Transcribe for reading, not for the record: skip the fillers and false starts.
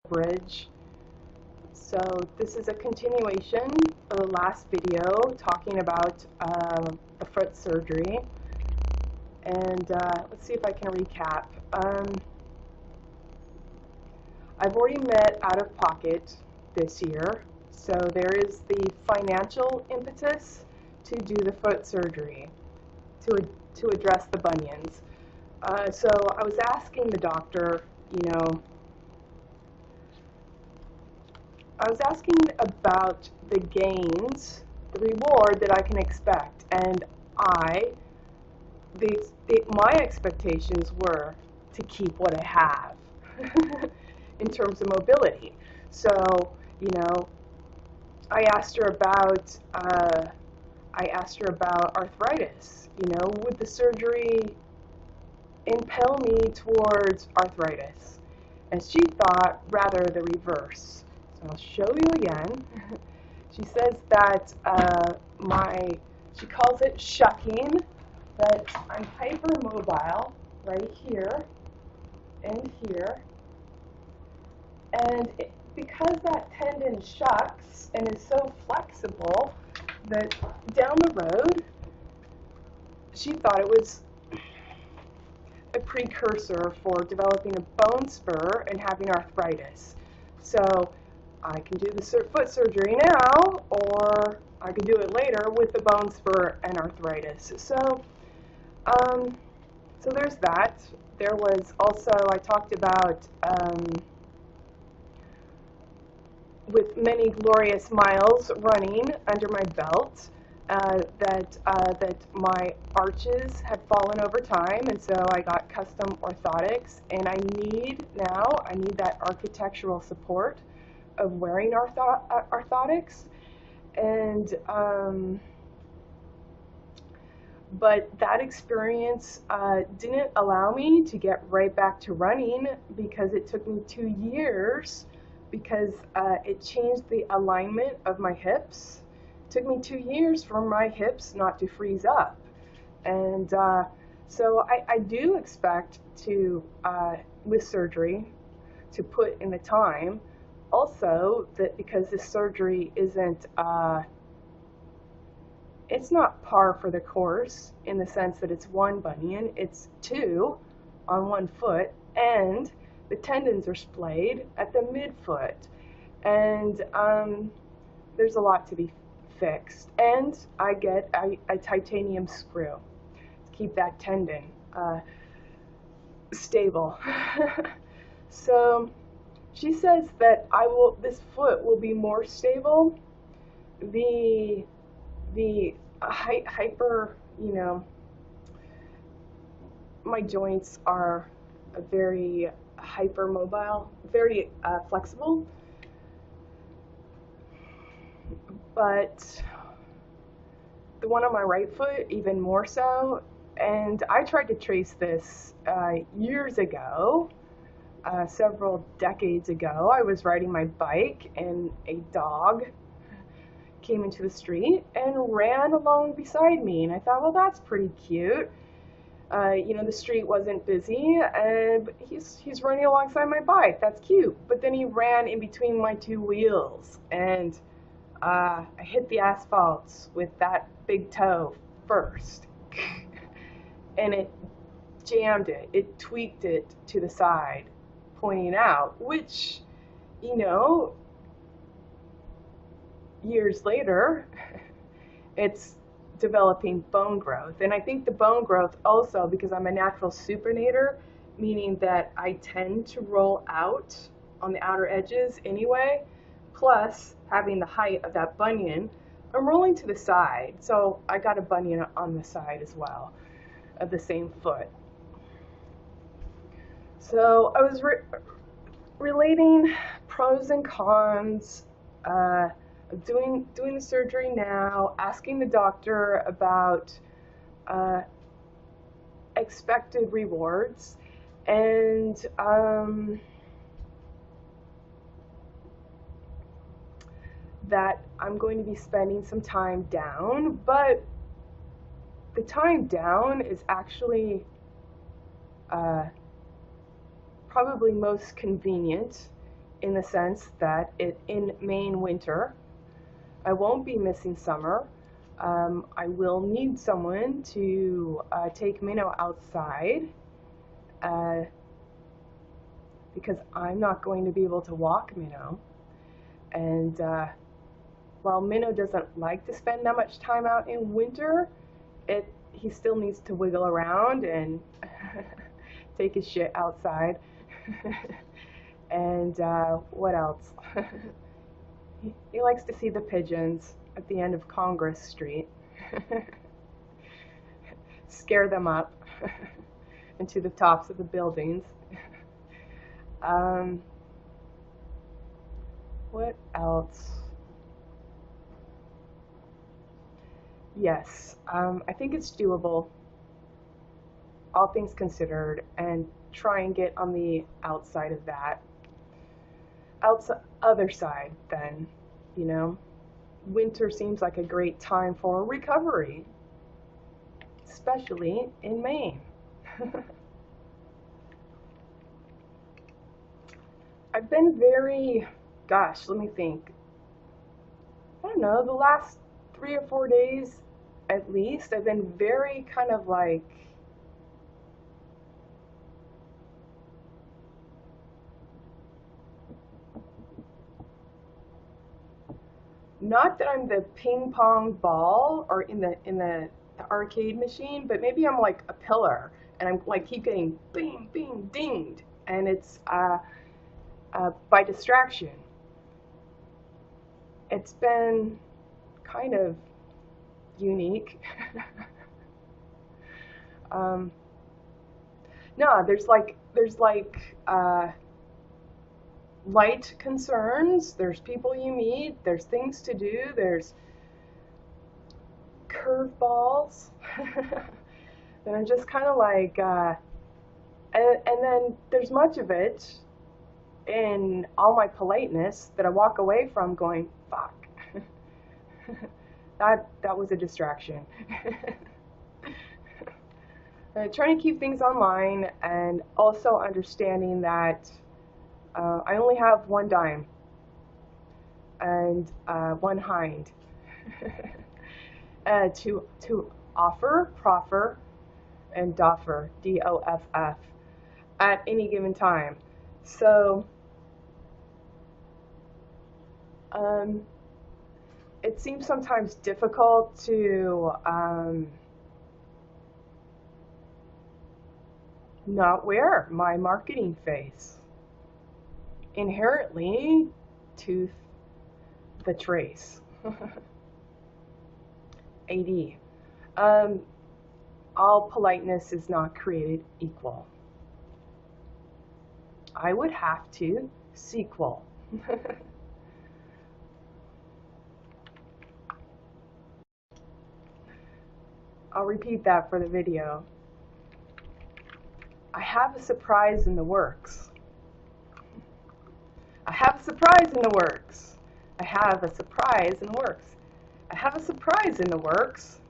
bridge. So this is a continuation of the last video talking about the foot surgery. And let's see if I can recap. I've already met out of pocket this year, so there is the financial impetus to do the foot surgery to address the bunions. So I was asking the doctor, I was asking about the gains, the reward that I can expect, and my expectations were to keep what I have in terms of mobility. So, I asked her about arthritis. Would the surgery impel me towards arthritis? And she thought rather the reverse. So I'll show you again. She says that she calls it shucking, that I'm hypermobile right here and here. And because that tendon shucks and is so flexible, that down the road, she thought it was a precursor for developing a bone spur and having arthritis. So I can do the foot surgery now, or I could do it later with the bone spur and arthritis. So there's that. There was also, I talked about with many glorious miles running under my belt, that my arches had fallen over time, and so I got custom orthotics, and I need that architectural support of wearing orthotics, and but that experience didn't allow me to get right back to running, because it took me 2 years, because it changed the alignment of my hips. It took me 2 years for my hips not to freeze up. And so I do expect to, with surgery, to put in the time. Also, that because this surgery isn't, it's not par for the course in the sense that it's one bunion, it's two on one foot, and the tendons are splayed at the midfoot, and there's a lot to be fixed. And I get a titanium screw to keep that tendon stable. So she says that this foot will be more stable. The hyper, my joints are very hypermobile, very flexible, but the one on my right foot even more so. And I tried to trace this years ago, several decades ago. I was riding my bike and a dog came into the street and ran along beside me, and I thought, well, that's pretty cute. The street wasn't busy, and he's running alongside my bike. That's cute. But then he ran in between my two wheels, and I hit the asphalt with that big toe first, and it jammed it. It tweaked it to the side, pointing out, which, years later, it's developing bone growth. And I think the bone growth also, because I'm a natural supinator, meaning that I tend to roll out on the outer edges anyway, plus having the height of that bunion, I'm rolling to the side. So I got a bunion on the side as well of the same foot. So I was relating pros and cons, doing the surgery now, asking the doctor about expected rewards, and that I'm going to be spending some time down, but the time down is actually probably most convenient in the sense that in Maine winter, I won't be missing summer. I will need someone to take Minnow outside because I'm not going to be able to walk Minnow. And while Minnow doesn't like to spend that much time out in winter, he still needs to wiggle around and take his shit outside. And what else? He likes to see the pigeons at the end of Congress Street. Scare them up into the tops of the buildings. What else? Yes, I think it's doable, all things considered, and try and get on the outside of that. Other side, then, you know, winter seems like a great time for recovery, especially in Maine. I've been very, gosh, let me think. I don't know, the last 3 or 4 days at least, I've been very kind of like, not that I'm the ping pong ball or in the arcade machine, but maybe I'm like a pillar and I'm like keep getting bing bing dinged, and it's by distraction. It's been kind of unique. No, there's like light concerns, there's people you meet, there's things to do, there's curveballs. And I'm just kind of like, and then there's much of it in all my politeness that I walk away from going, fuck. That was a distraction. Trying to keep things online and also understanding that I only have one dime and one hind to offer, proffer, and doffer, D-O-F-F, at any given time. So it seems sometimes difficult to not wear my marketing face. Inherently, tooth the trace. AD. All politeness is not created equal. I would have to sequel. I'll repeat that for the video. I have a surprise in the works. I have a surprise in the works. I have a surprise in the works. I have a surprise in the works.